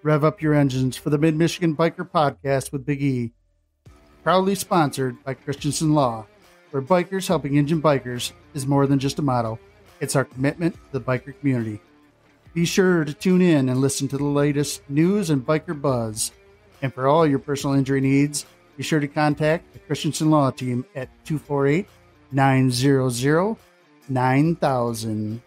Rev up your engines for the Mid-Michigan Biker Podcast with Big E. Proudly sponsored by Christensen Law, where bikers helping engine bikers is more than just a motto. It's our commitment to the biker community. Be sure to tune in and listen to the latest news and biker buzz. And for all your personal injury needs, be sure to contact the Christensen Law team at 248-900-9000.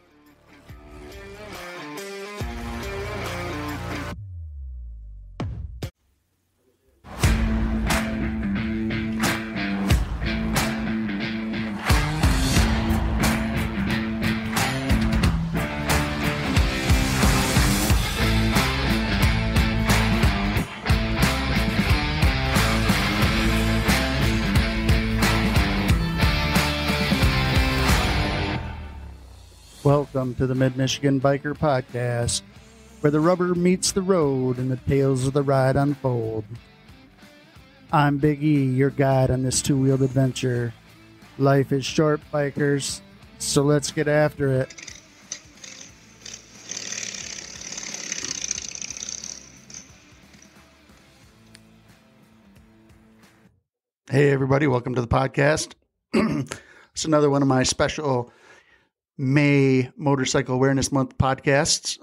Welcome to the Mid-Michigan Biker Podcast, where the rubber meets the road and the tales of the ride unfold. I'm Big E, your guide on this two-wheeled adventure. Life is short, bikers, so let's get after it. Hey everybody, welcome to the podcast. It's another one of my special May Motorcycle Awareness Month podcasts.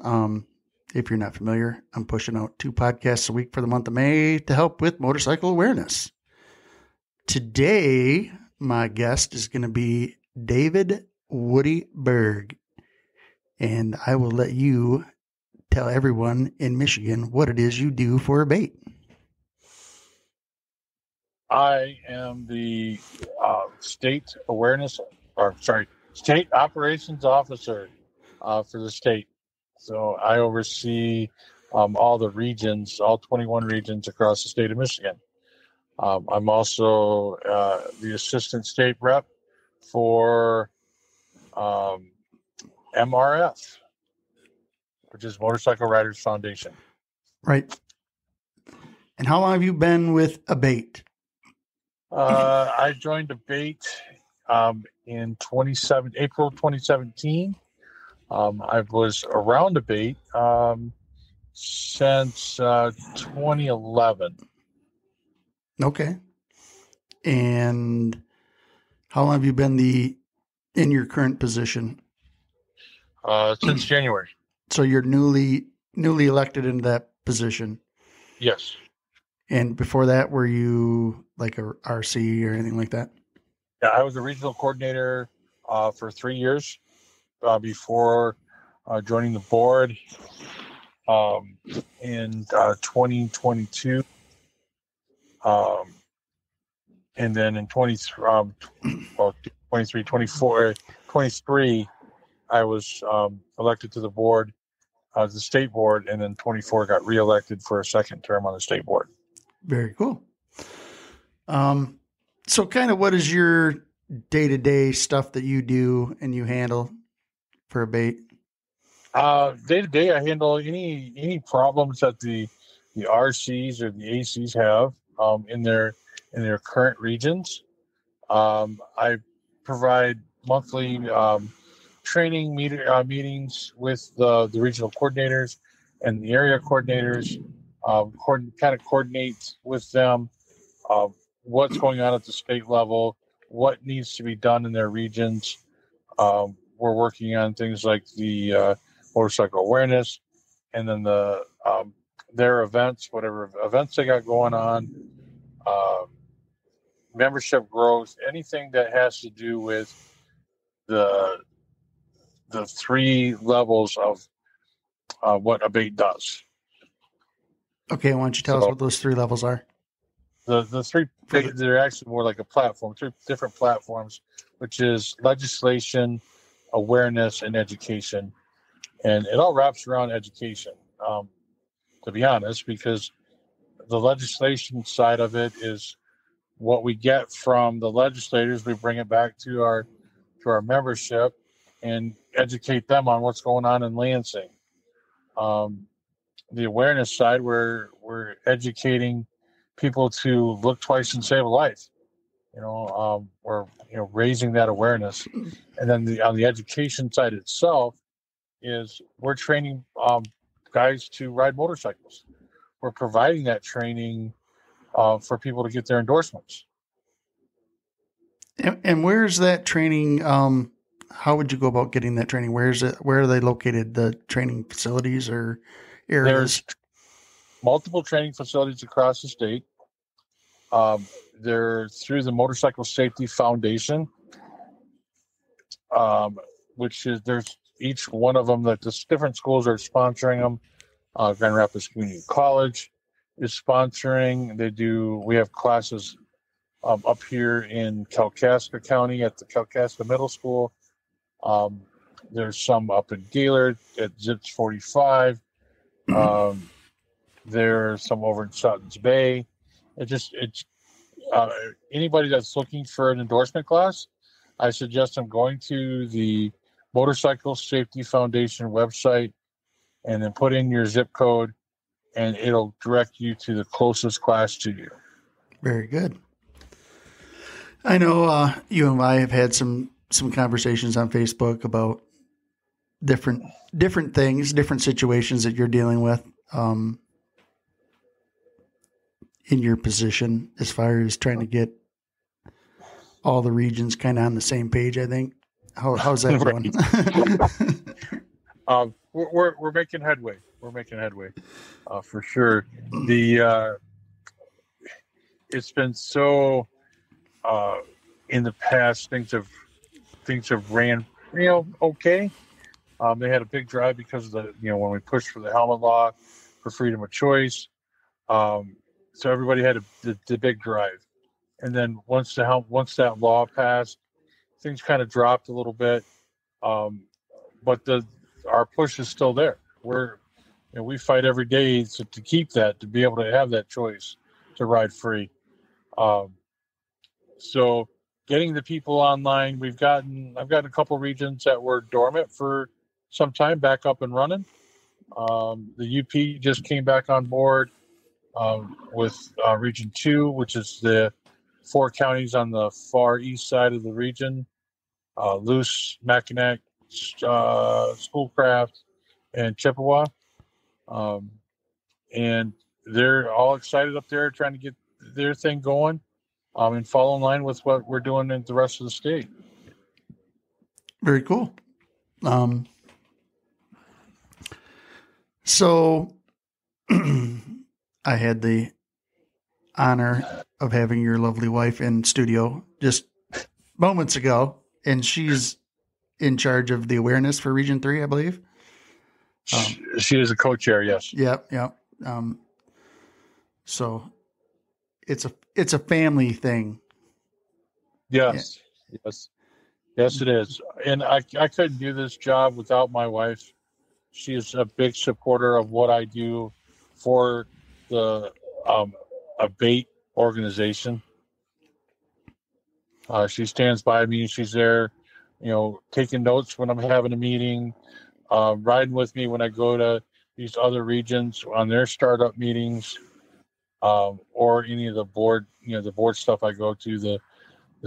If you're not familiar, I'm pushing out 2 podcasts a week for the month of May to help with motorcycle awareness. Today, my guest is going to be David Woody Berg, and I will let you tell everyone in Michigan what it is you do for A.B.A.T.E. I am the state operations officer for the state. So I oversee all the regions, all 21 regions across the state of Michigan. I'm also the assistant state rep for MRF, which is Motorcycle Riders Foundation. Right. And how long have you been with A.B.A.T.E.? I joined A.B.A.T.E. In April 2017. I was around A.B.A.T.E. Since 2011. Okay. And how long have you been in your current position? Since January. So you're newly elected into that position? Yes. And before that, were you like a RC or anything like that? Yeah, I was a regional coordinator for 3 years before joining the board in 2022. And then in 23, I was elected to the board, the state board, and then 24 got reelected for a second term on the state board. Very cool. So kind of what is your day-to-day stuff that you do and you handle for A.B.A.T.E.? Day-to-day, I handle any problems that the RCs or the ACs have in their current regions. I provide monthly training meetings with the regional coordinators and the area coordinators, kind of coordinate with them what's going on at the state level, what needs to be done in their regions. We're working on things like the motorcycle awareness, and then their events, whatever events they got going on, membership growth, anything that has to do with the 3 levels of what A.B.A.T.E. does. Okay, why don't you tell us what those 3 levels are? The 3, they're actually more like a platform, 3 different platforms, which is legislation, awareness, and education. And it all wraps around education, to be honest, because the legislation side of it is what we get from the legislators. We bring it back to our membership and educate them on what's going on in Lansing. The awareness side, we're educating people to look twice and save a life. We're raising that awareness. And then on the education side itself is we're training guys to ride motorcycles. we're providing that training for people to get their endorsements. And where's that training? How would you go about getting that training? Where is it? Where are they located? The training facilities or areas? There's multiple training facilities across the state. They're through the Motorcycle Safety Foundation, which is there's each one of them that the different schools are sponsoring them. Grand Rapids Community College is sponsoring. We have classes up here in Kalkaska County at the Kalkaska Middle School. There's some up in Gaylord at Zips 45. There's some over in Sutton's Bay. It's anybody that's looking for an endorsement class, I suggest them going to the Motorcycle Safety Foundation website and then put in your zip code, and it'll direct you to the closest class to you. Very good. I know you and I have had some conversations on Facebook about different things, different situations that you're dealing with in your position as far as trying to get all the regions kind of on the same page, I think. How's that going? We're making headway. We're making headway for sure. It's been so in the past things have ran okay. They had a big drive because of the when we pushed for the helmet law for freedom of choice. So everybody had the big drive, and then once that law passed, things kind of dropped a little bit. But our push is still there. We fight every day to keep that, to be able to have that choice to ride free. So getting the people online, I've gotten a couple regions that were dormant for some time back up and running. The UP just came back on board with Region 2, which is the 4 counties on the far east side of the region, Luce, Mackinac, Schoolcraft, and Chippewa. And they're all excited up there trying to get their thing going and fall in line with what we're doing in the rest of the state. Very cool. So I had the honor of having your lovely wife in studio just moments ago, and she's in charge of the awareness for Region 3, I believe. She is a co-chair, yes. Yep. So it's a family thing. Yes, yeah. Yes, it is. And I couldn't do this job without my wife. She is a big supporter of what I do for the A.B.A.T.E organization. She stands by me. She's there, taking notes when I'm having a meeting, riding with me when I go to these other regions on their startup meetings, or any of the board, the board stuff I go to, the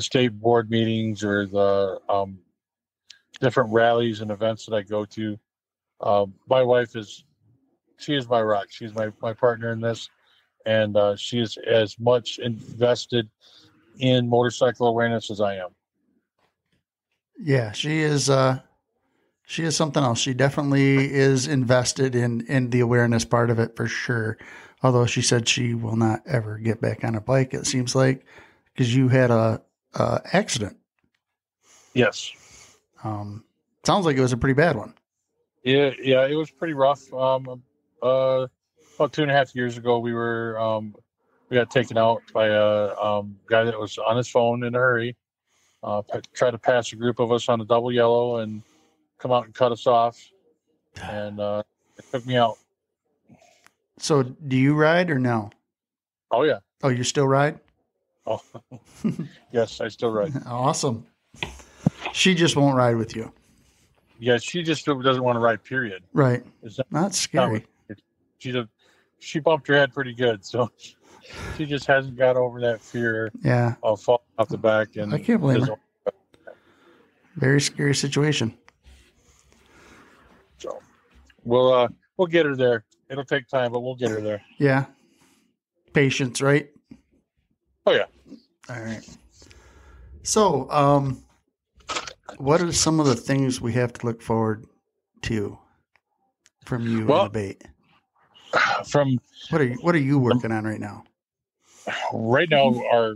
state board meetings or the different rallies and events that I go to. My wife is my rock. She's my partner in this, and she is as much invested in motorcycle awareness as I am. Yeah, she is something else. She definitely is invested in the awareness part of it for sure. Although she said she will not ever get back on a bike, it seems like, because you had a accident. Yes. Sounds like it was a pretty bad one. Yeah, it was pretty rough. About 2.5 years ago, we got taken out by a guy that was on his phone in a hurry. Tried to pass a group of us on a double yellow and come out and cut us off, and it took me out. So, do you ride or no? Oh yeah. Oh, you still ride? Oh, yes, I still ride. Awesome. She just won't ride with you. Yeah, she just doesn't want to ride. Period. Right. That's scary. She bumped her head pretty good, so she just hasn't got over that fear. Yeah. Of falling off the back, and I can't blame her. Very scary situation. So we'll get her there. It'll take time, but we'll get her there. Yeah. Patience, right? Oh yeah. All right. So, what are some of the things we have to look forward to from you and ABATE? From what are you working on right now? Right now, our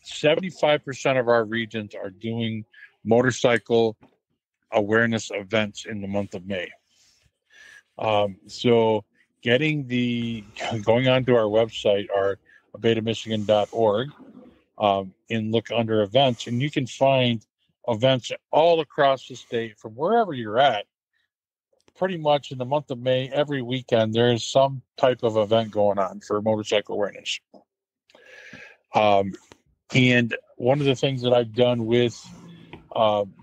75% of our regions are doing motorcycle awareness events in the month of May. So going onto our website, our ABATE of and look under events, and you can find events all across the state from wherever you're at. Pretty much in the month of May, every weekend, there is some type of event going on for motorcycle awareness. And one of the things that I've done with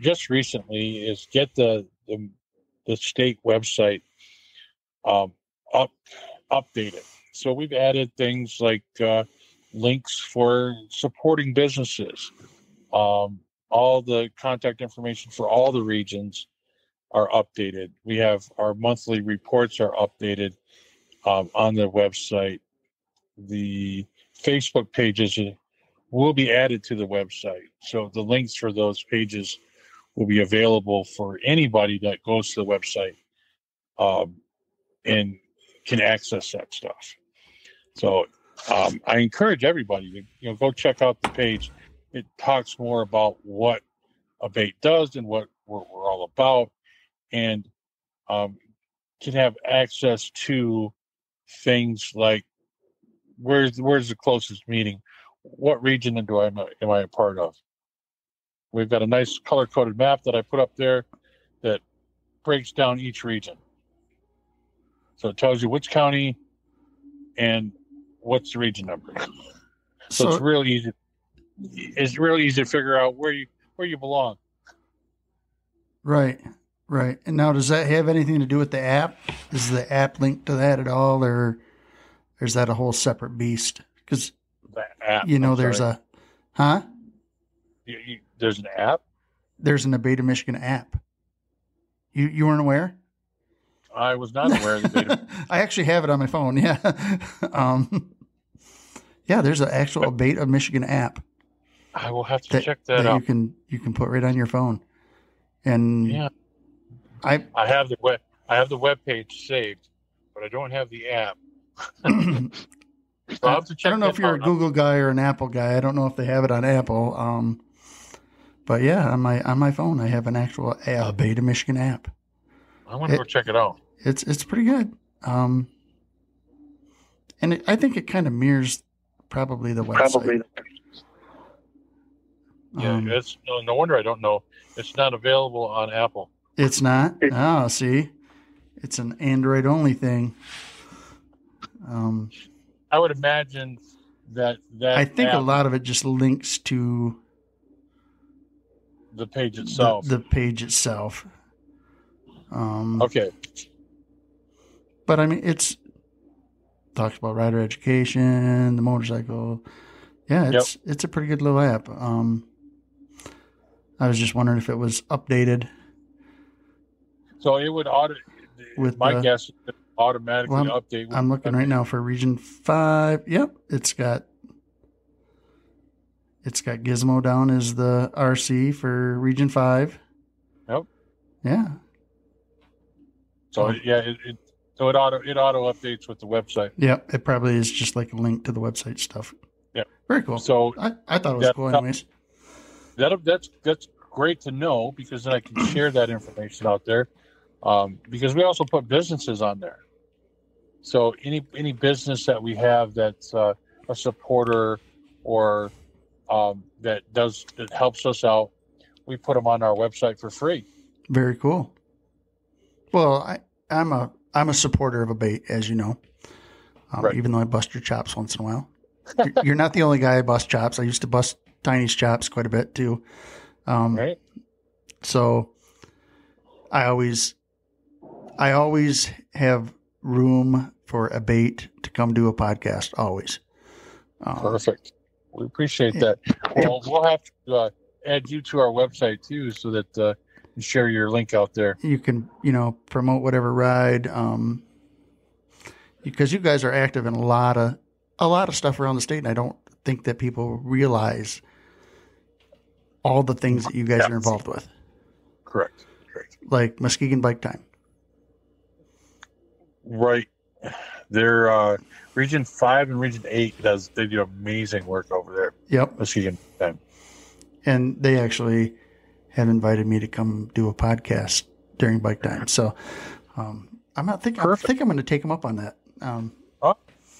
just recently is get the state website updated. So we've added things like links for supporting businesses. All the contact information for all the regions are updated. We have our monthly reports are updated on the website. The Facebook pages will be added to the website. So the links for those pages will be available for anybody that goes to the website and can access that stuff. So I encourage everybody to go check out the page. It talks more about what ABATE does and what we're all about, and can have access to things like where's the closest meeting, what region am I a part of. We've got a nice color-coded map that I put up there that breaks down each region. So it tells you which county and what's the region number. So it's real easy. It's really easy to figure out where you belong. Right. And now, does that have anything to do with the app? Is the app linked to that at all, or is that a whole separate beast? Because there's a, there's an app. There's an ABATE of Michigan app. You weren't aware? I was not aware of the ABATE. I actually have it on my phone. Yeah. There's an actual ABATE of Michigan app. I will have to check that out. You can put right on your phone. And yeah, I have the web page saved, but I don't have the app. So I'll have to check. I don't know if you're a Google guy or an Apple guy. I don't know if they have it on Apple. But yeah, on my phone, I have an actual ABATE of Michigan app. I want to go check it out. It's pretty good. And I think it kind of mirrors probably the website. Yeah, it's no wonder I don't know. It's not available on Apple. It's not? Oh, see? It's an Android only thing. I would imagine that I think a lot of it just links to the page itself. The page itself. Okay. But I mean, it's talks about rider education, the motorcycle. Yeah, it's a pretty good little app. I was just wondering if it was updated. So it would guess it would automatically update. I'm looking right now for Region 5. Yep, it's got Gizmo down as the RC for Region 5. Yep. Yeah. So it auto updates with the website. Yep, it probably is just like a link to the website stuff. Yeah. Very cool. So I thought it was cool anyways. That's great to know, because then I can share that information out there. Because we also put businesses on there. So any business that we have that's a supporter or that helps us out, we put them on our website for free. Very cool. Well, I'm a supporter of ABATE, as you know. Right. Even though I bust your chops once in a while. You're not the only guy I bust chops. I used to bust Tiny's chops quite a bit too. Right. So I always have room for ABATE to come do a podcast. Always. Perfect. We appreciate that. Well, we'll have to add you to our website too, so that you share your link out there. You can, promote whatever ride. because you guys are active in a lot of stuff around the state, and I don't think that people realize all the things that you guys are involved with. Correct. Like Muskegon Bike Time. Right. They're Region 5 and Region 8 they do amazing work over there. Yep. Muskegon Time. And they actually have invited me to come do a podcast during bike time. So I think I'm going to take them up on that.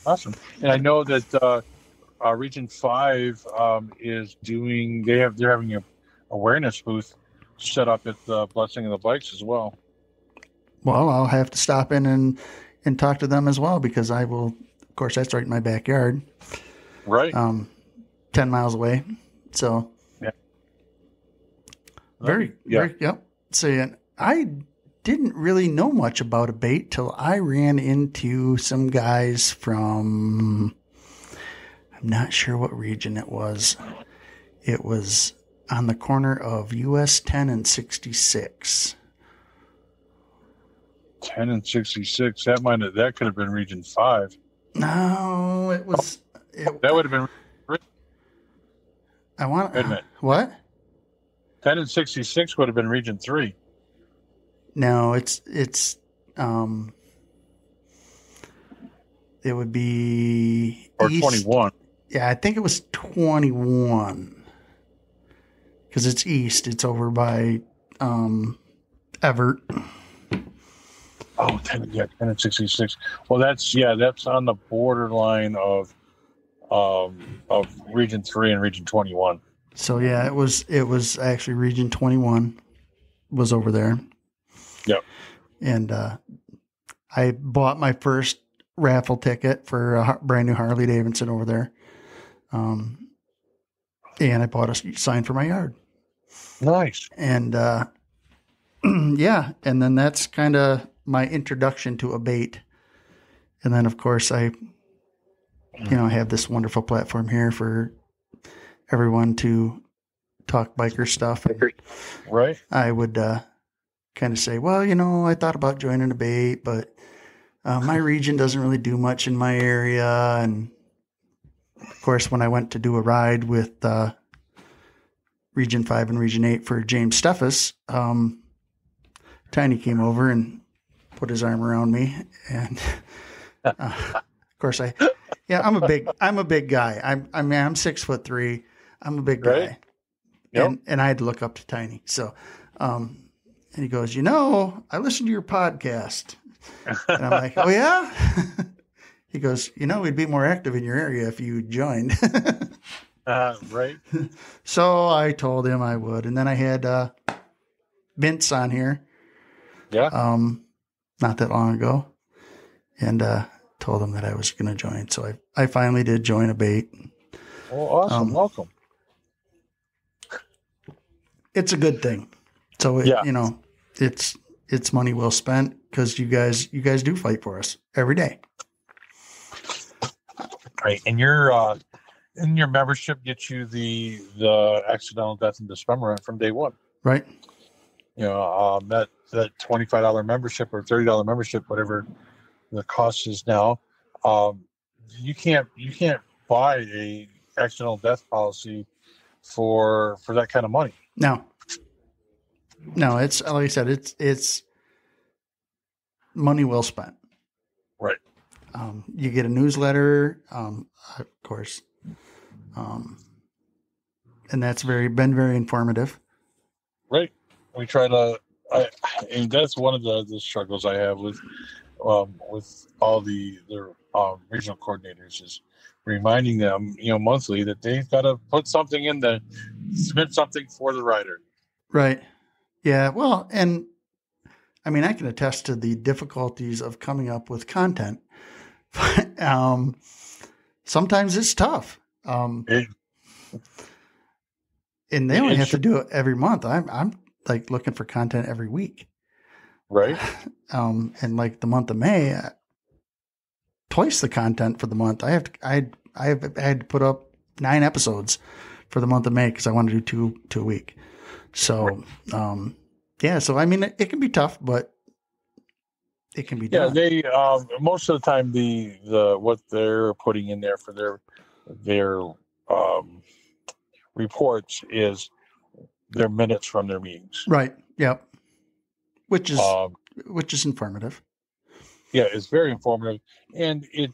Awesome. And I know that Region 5 is they're having an awareness booth set up at the Blessing of the Bikes as well. Well, I'll have to stop in and talk to them as well, because I will, of course, that's right in my backyard. Right. 10 miles away. So yeah. Yep. So I didn't really know much about A.B.A.T.E till I ran into some guys from, I'm not sure what region it was. It was on the corner of US 10 and 66. 10 and 66. That could have been Region 5. No, it was. That would have been. I want. Wait a minute. What? 10 and 66 would have been Region 3. No, it's it would be or east. 21. Yeah, I think it was 21. Because it's east. It's over by Everett. Oh, 10 and 66. Well, that's on the borderline of Region 3 and Region 21. So yeah, it was actually Region 21 was over there. Yep. And I bought my first raffle ticket for a brand new Harley Davidson over there. And I bought a sign for my yard. Nice. And yeah, and then that's kind of my introduction to A.B.A.T.E. And then, of course, I have this wonderful platform here for everyone to talk biker stuff. Right. I would kind of say, well, I thought about joining A.B.A.T.E, but my region doesn't really do much in my area. And of course, when I went to do a ride with Region 5 and Region 8 for James Steffes, Tiny came over and put his arm around me. And of course I'm a big guy. I'm 6'3". I'm a big guy. Right. Yep. And I had to look up to Tiny. So, and he goes, I listened to your podcast. And I'm like, oh yeah? He goes, we'd be more active in your area if you joined. Right. So I told him I would. And then I had Vince on here. Yeah. Not that long ago. And told him that I was going to join. So I finally did join A.B.A.T.E. Well, awesome. Welcome. It's a good thing. So it's money well spent, because you guys do fight for us every day. Right. And your membership gets you the accidental death and dismemberment from day one. Right. That $25 membership or $30 membership, whatever the cost is now, you can't buy a accidental death policy for that kind of money. No, it's like I said, it's money well spent. Right. You get a newsletter, of course, and that's been very informative. Right. We try to, and that's one of the struggles I have with all the regional coordinators is reminding them, monthly, that they've got to put something in submit something for the rider. Right. Yeah. Well, and I mean, I can attest to the difficulties of coming up with content. Sometimes it's tough. And they only have to do it every month. I'm like looking for content every week. Right. And like the month of May, twice the content for the month. I had to put up 9 episodes for the month of May, because I want to do two a week. So, yeah. So, I mean, it can be tough, but it can be Yeah, done. they most of the time the what they're putting in there for their reports is their minutes from their meetings. Right. Yep. Which is Um, informative. yeah, it's very informative, and it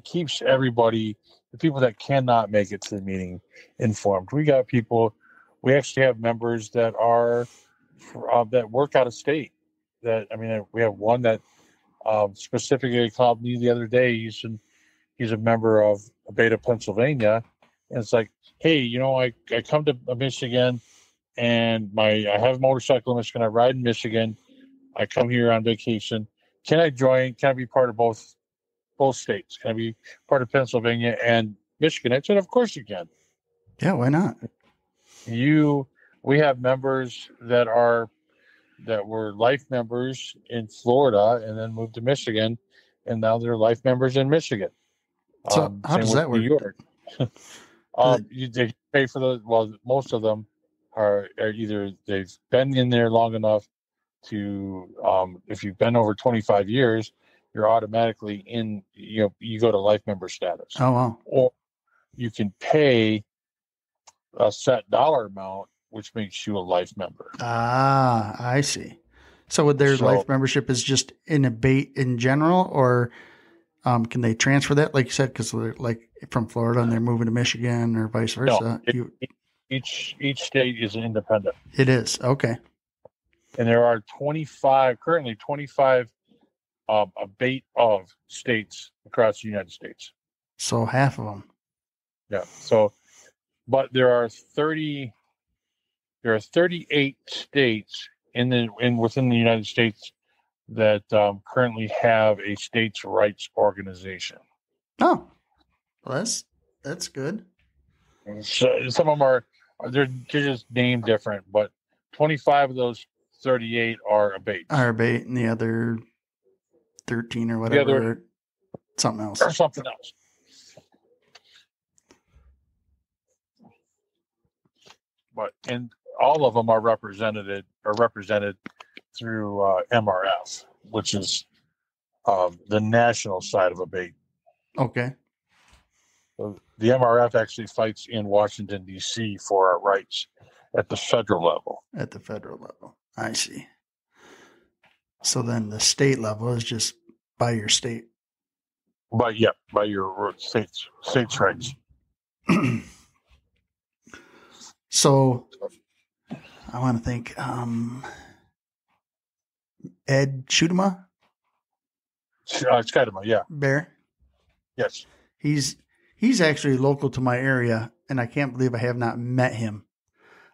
keeps everybody, the people that cannot make it to the meeting, informed. We got people. We actually have members that are that work out of state. That I mean, we have one that specifically called me the other day. He's a member of A.B.A.T.E, Pennsylvania, and it's like, hey, I come to Michigan, and I have a motorcycle in Michigan. I ride in Michigan. I come here on vacation. Can I join? Can I be part of both states? Can I be part of Pennsylvania and Michigan? I said, of course you can. Yeah, why not? We have members that were life members in Florida and then moved to Michigan, and now they're life members in Michigan. So how does that work? New York. They pay for most of them are either they've been in there long enough to, if you've been over 25 years, you're automatically in, you go to life member status. Oh, wow. Or you can pay a set dollar amount, which makes you a life member. Ah, I see. So their life membership is just in ABATE in general, or can they transfer that, like you said, because they're like from Florida and they're moving to Michigan or vice versa? No, each state is independent. It is. Okay. And there are currently 25 ABATE of states across the United States. So half of them. Yeah. So, but there are 38 states within the United States that currently have a states' rights organization. Oh, well, that's good. So some of them they're just named different, but 25 of those 38 are ABATE. Are ABATE, and the other 13 or whatever, something else. Or something else. And all of them are represented through MRF, which is the national side of ABATE. Okay. So the MRF actually fights in Washington, D.C. for our rights at the federal level. At the federal level. I see. So then the state level is just by your state. By your state's rights. So I want to think, Ed Schutema? Schutema, yeah. Bear? Yes. He's actually local to my area, and I can't believe I have not met him.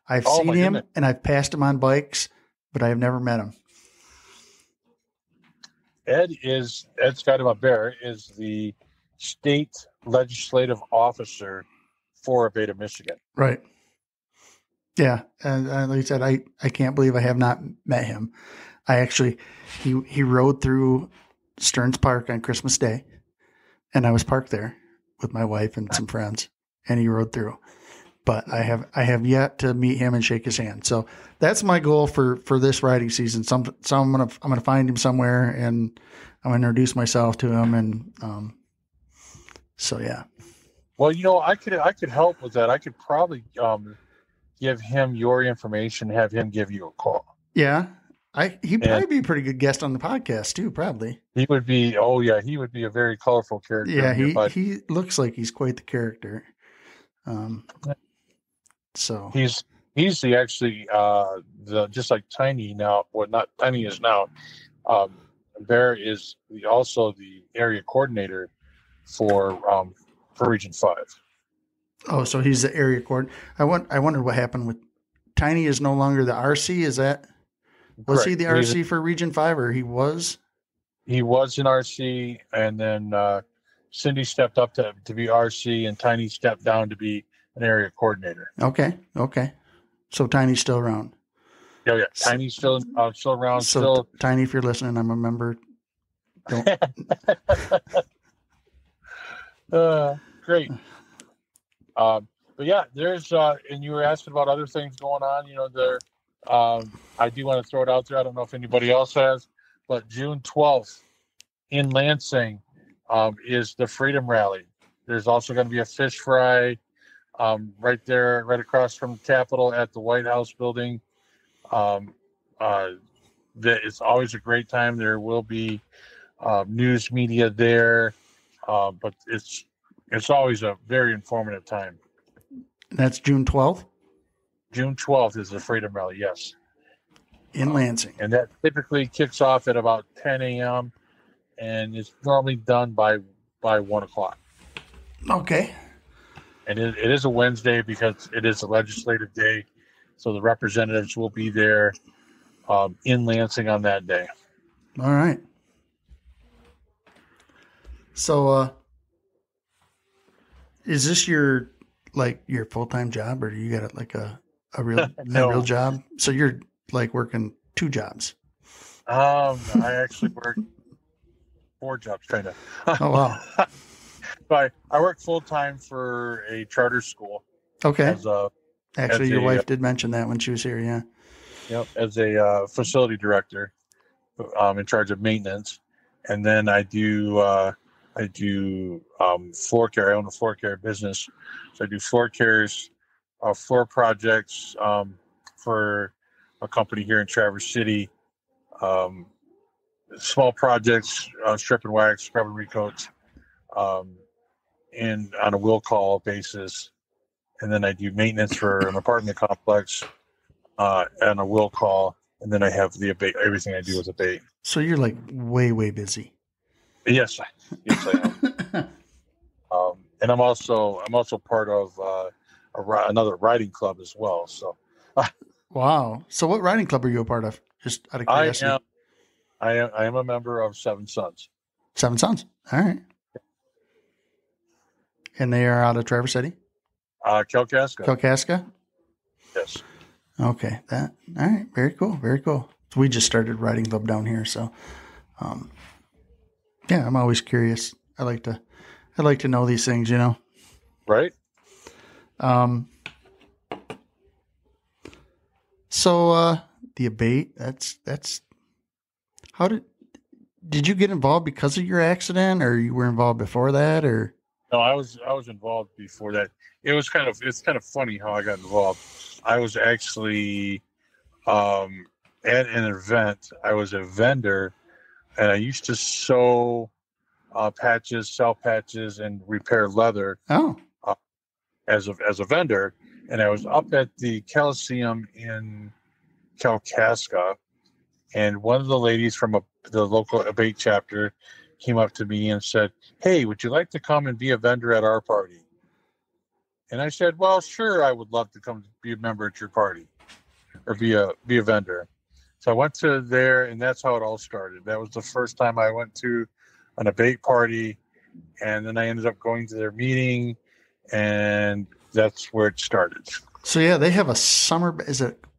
I've seen him, and I've passed him on bikes, but I have never met him. Ed Schutema Bear is the state legislative officer for A.B.A.T. of Michigan. Right. Yeah, and like I said, I can't believe I have not met him. He rode through Stearns Park on Christmas Day, and I was parked there with my wife and some friends, and he rode through. But I have yet to meet him and shake his hand. So that's my goal for this riding season. I'm gonna find him somewhere, and I'm gonna introduce myself to him, and so yeah. Well, I could help with that. I could probably give him your information, have him give you a call. Yeah. He'd probably be a pretty good guest on the podcast too, probably. He would be, he would be a very colorful character. Yeah, he looks like he's quite the character. So he's actually just like Tiny now, not Tiny is now, Bear is also the area coordinator for Region 5. Oh, so he's the area coordinator. I wonder what happened with Tiny is no longer the RC. Was Correct. He the RC for Region 5, or he was? He was an RC, and then Cindy stepped up to be RC, and Tiny stepped down to be an area coordinator. Okay. So Tiny's still around. Oh, yeah. Tiny's still around. So Tiny, if you're listening, I'm a member. Great. But yeah, there's and you were asking about other things going on. I do want to throw it out there. I don't know if anybody else has, But June 12th in Lansing is the Freedom Rally. There's also going to be a fish fry right there, right across from the Capitol at the White House building. It's always a great time. There will be news media there, but it's always a very informative time. That's June 12th? June 12th is the Freedom Rally, yes. In Lansing. And that typically kicks off at about 10 a.m. and it's normally done by 1 o'clock. Okay. And it is a Wednesday because it is a legislative day. So the representatives will be there in Lansing on that day. All right. So is this your full-time job, or do you got like a real No. a real job? So you're like working 2 jobs. I actually work 4 jobs, kind of. Oh, wow. But I work full-time for a charter school. Okay. Actually, your wife did mention that when she was here, yeah. Yep, as a facility director, in charge of maintenance. And then I do floor care. I own a floor care business. So I do floor cares, floor projects for a company here in Traverse City. Small projects, strip and wax, scrub and recoats, and on a will call basis. And then I do maintenance for an apartment complex and a will call. And then I have the ABATE. Everything I do is ABATE. So you're like way, way busy. Yes, I am. And I'm also part of another riding club as well. So, wow. So what riding club are you a part of? Just out of curiosity. I am a member of Seven Sons. Seven Sons. All right. And they are out of Traverse City? Kalkaska. Kalkaska? Yes. Okay. All right. Very cool. Very cool. So we just started riding club down here. So, yeah, I'm always curious. I like to know these things, you know? Right. So, the ABATE, that's how did you get involved because of your accident, or you were involved before that, or? No, I was involved before that. It's kind of funny how I got involved. I was actually at an event. I was a vendor, and I used to sew patches, sell patches, and repair leather. Oh, as a vendor, and I was up at the Coliseum in Kalkaska, and one of the ladies from the local ABATE chapter came up to me and said, "Hey, would you like to come and be a vendor at our party?" And I said, "Well, sure, I would love to come be a member at your party, or be a vendor." So I went to there, and that's how it all started. That was the first time I went to an ABATE party, and then I ended up going to their meeting, and that's where it started. So yeah, they have a summer.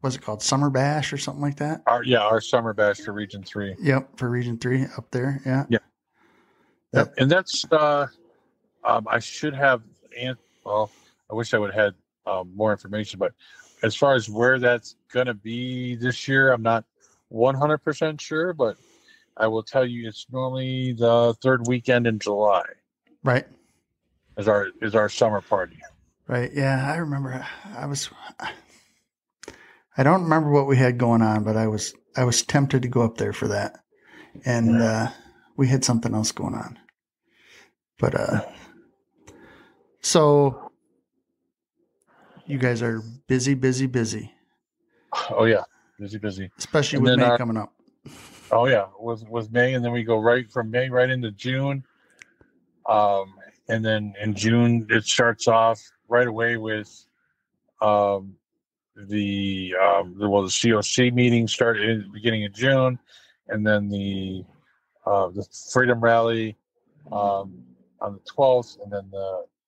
Was it called Summer Bash or something like that? Our Summer Bash for Region 3. Yep, for Region 3 up there. Yeah. Yeah. Yep. And that's I should have. Well, I wish I would have had more information, but as far as where that's going to be this year, I'm not 100% sure, but I will tell you it's normally the 3rd weekend in July. Right. Is our summer party. Right. Yeah, I remember. I don't remember what we had going on, but I was tempted to go up there for that, and we had something else going on. But so you guys are busy. Oh yeah, busy. Especially with May coming up. Oh yeah, with May, and then we go right from May right into June. And then in June it starts off right away with the COC meeting started in the beginning of June, and then the Freedom Rally on the 12th, and then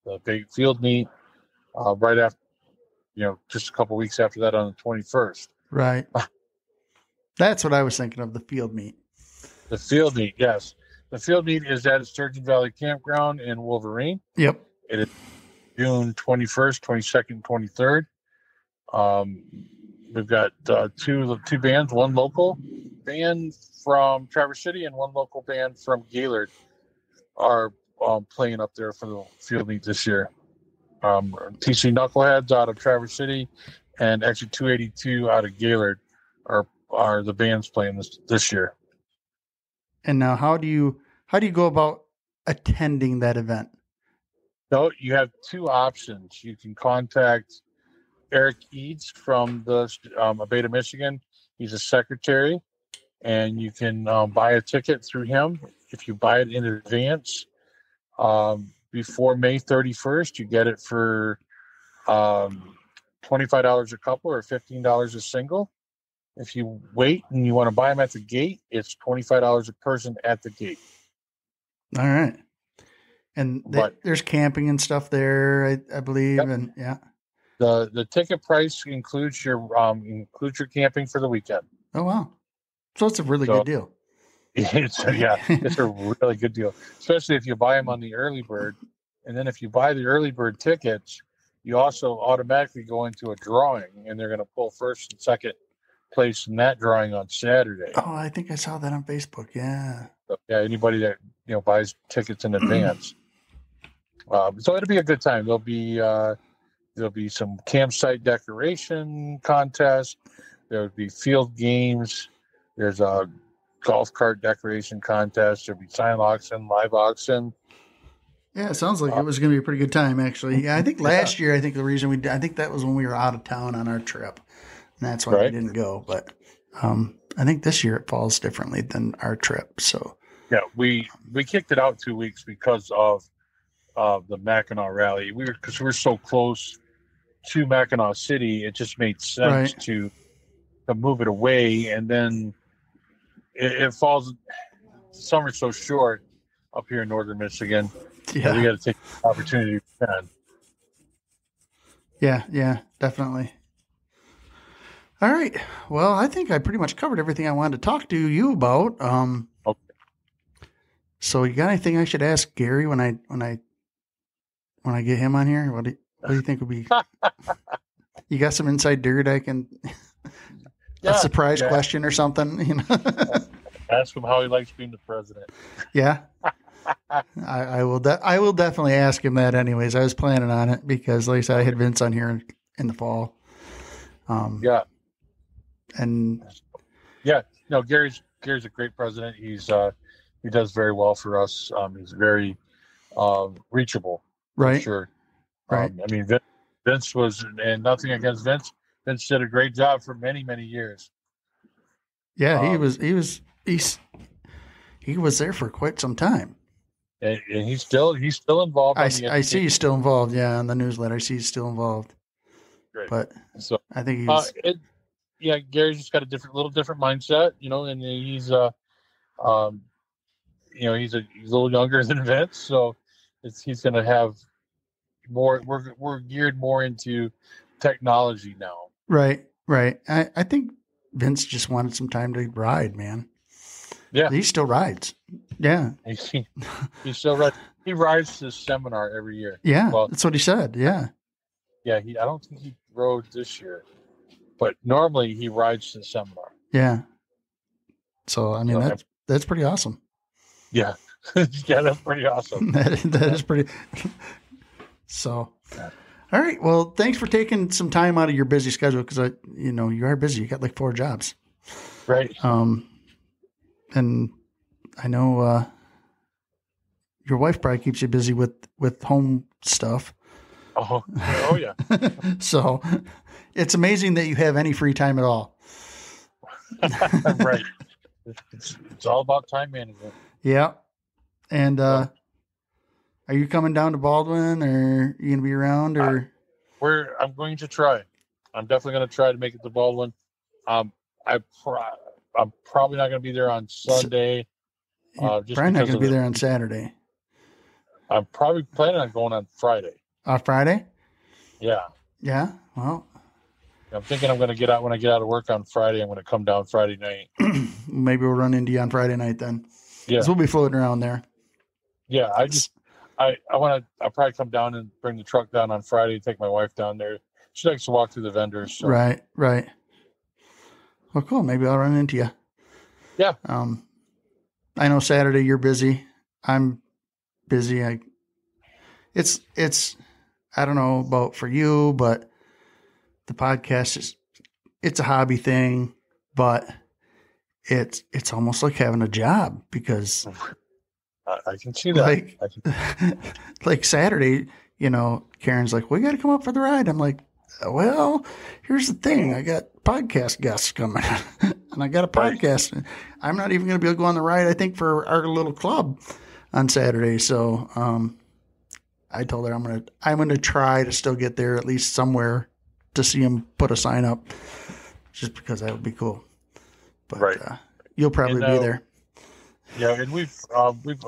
the big field meet right after, just a couple weeks after that on the 21st. Right. That's what I was thinking of, the field meet. The field meet, yes. The field meet is at Sturgeon Valley Campground in Wolverine. Yep. It is June 21st, 22nd, 23rd. We've got two bands, one local band from Traverse City and one local band from Gaylord are playing up there for the field meet this year. TC Knuckleheads out of Traverse City and actually 282 out of Gaylord are the bands playing this year. And now how do you go about attending that event? So you have two options. You can contact Eric Eads from the A.B.A.T.E of Michigan. He's a secretary, and you can buy a ticket through him. If you buy it in advance before May 31st, you get it for $25 a couple or $15 a single. If you wait and you want to buy them at the gate, it's $25 a person at the gate. All right. And there's camping and stuff there, I believe. Yep. And yeah. The ticket price includes your camping for the weekend. Oh, wow. So it's a really good deal. It's a really good deal, especially if you buy them on the early bird. And then if you buy the early bird tickets, you also automatically go into a drawing, and they're going to pull first and second place in that drawing on Saturday. Oh, I think I saw that on Facebook. Yeah. So, yeah. Anybody that buys tickets in advance. So it'll be a good time. There'll be some campsite decoration contest. There'll be field games. There's a golf cart decoration contest. There'll be silent auction, live auction. Yeah, it sounds like it was going to be a pretty good time, actually. Yeah, I think last year, I think that was when we were out of town on our trip. And that's why we didn't go. But I think this year it falls differently than our trip. So yeah, we kicked it out 2 weeks because of the Mackinac Rally. Because we're so close to Mackinac City, it just made sense to move it away. And then it falls. Summer's so short up here in northern Michigan. Yeah, we got to take the opportunity we can. Yeah, definitely. All right. Well, I think I pretty much covered everything I wanted to talk to you about. Okay. So you got anything I should ask Gary when I get him on here? What do you think would be? You got some inside dirt I can a surprise question or something, Ask him how he likes being the president. Yeah. I will definitely ask him that anyways. I was planning on it because like I said, I had Vince on here in the fall. Gary's a great president. He does very well for us. He's very reachable. Right. For sure. Right. Vince was, and nothing against Vince. Vince did a great job for many, many years. Yeah, he was there for quite some time. And he's still involved. I see he's still involved. Yeah, on the newsletter, I see he's still involved. Great. But so I think he's. Gary's just got a little different mindset, and he's he's a little younger than Vince, so he's going to have more. We're geared more into technology now. Right. I think Vince just wanted some time to ride, man. Yeah, he still rides. Yeah, he still rides. He rides to the seminar every year. Yeah, that's what he said. Yeah. Yeah, I don't think he rode this year, but normally he rides to the seminar. Yeah. So that's pretty awesome. Yeah, yeah, that's pretty awesome. that is pretty. So, all right. Well, thanks for taking some time out of your busy schedule because you are busy. You got like 4 jobs. Right. And I know your wife probably keeps you busy with home stuff. Oh yeah. So it's amazing that you have any free time at all. Right. It's all about time management. Yeah. And are you coming down to Baldwin, or are you going to be around, or? I'm going to try. I'm definitely going to try to make it to Baldwin. I'm probably not going to be there on Sunday. Just probably not going to be there on Saturday. I'm probably planning on going on Friday. Friday? Yeah. Yeah. Well, I'm thinking I'm going to get out when I get out of work on Friday. I'm going to come down Friday night. Maybe we'll run into you on Friday night then. Yeah. 'Cause we'll be floating around there. Yeah. I'll probably come down and bring the truck down on Friday and take my wife down there. She likes to walk through the vendors. So. Right. Well, cool. Maybe I'll run into you. Yeah. I know Saturday you're busy. I'm busy. It's I don't know about for you, but the podcast it's a hobby thing, but it's almost like having a job because I can see that. Like Saturday, Karen's like, we got to come up for the ride. I'm like, well, here's the thing. I got podcast guests coming and I got a podcast. Right. I'm not even going to be able to go on the ride, I think, for our little club on Saturday. So, I told her I'm going to try to still get there at least somewhere to see him put a sign up just because that would be cool. But, right. You'll probably be there. Yeah. And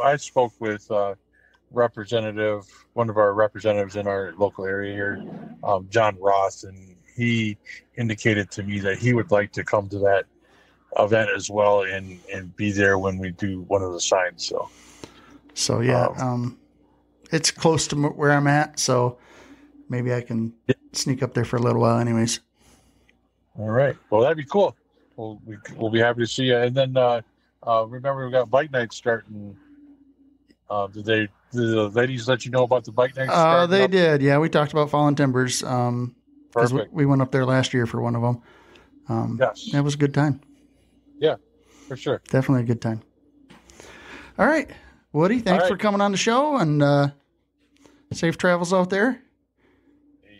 I spoke with, one of our representatives in our local area here, John Ross, and he indicated to me that he would like to come to that event as well and be there when we do one of the signs. So yeah, it's close to where I'm at, so maybe I can sneak up there for a little while anyways. All right. Well, that'd be cool. We'll be happy to see you. And then remember, we got bike night starting. Did the ladies let you know about the bike night? They did. Yeah, we talked about Fallen Timbers. Perfect. We went up there last year for one of them. Yes. It was a good time. Yeah, for sure. Definitely a good time. All right. Woody, thanks for coming on the show, and safe travels out there.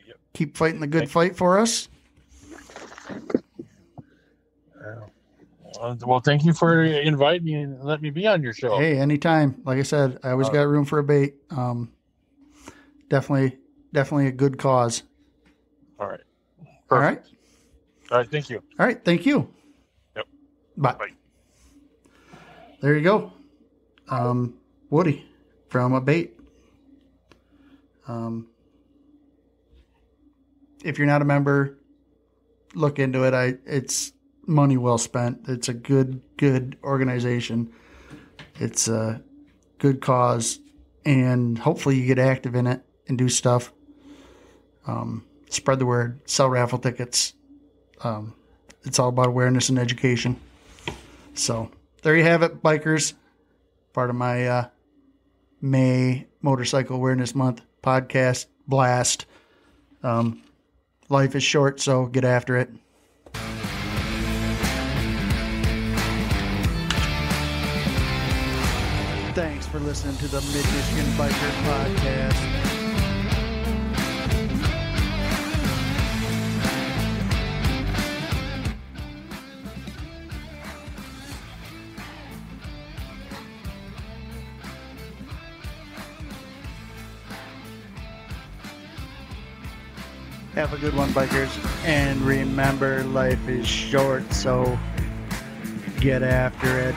Yep. Keep fighting the good fight for us. Well, thank you for inviting me and letting me be on your show. Hey, anytime. Like I said, I always got room for A.B.A.T.E. Definitely a good cause. All right. Perfect. All right. All right. Thank you. All right. Thank you. Yep. Bye. There you go. Woody from A.B.A.T.E. If you're not a member, look into it. It's money well spent. It's a good organization. It's a good cause, and hopefully you get active in it and do stuff. Spread the word, sell raffle tickets. It's all about awareness and education. So there you have it, bikers. Part of my May Motorcycle Awareness Month podcast blast. Life is short, so get after it. Thanks for listening to the Mid-Michigan Biker Podcast. Have a good one, bikers. And remember, life is short, so get after it.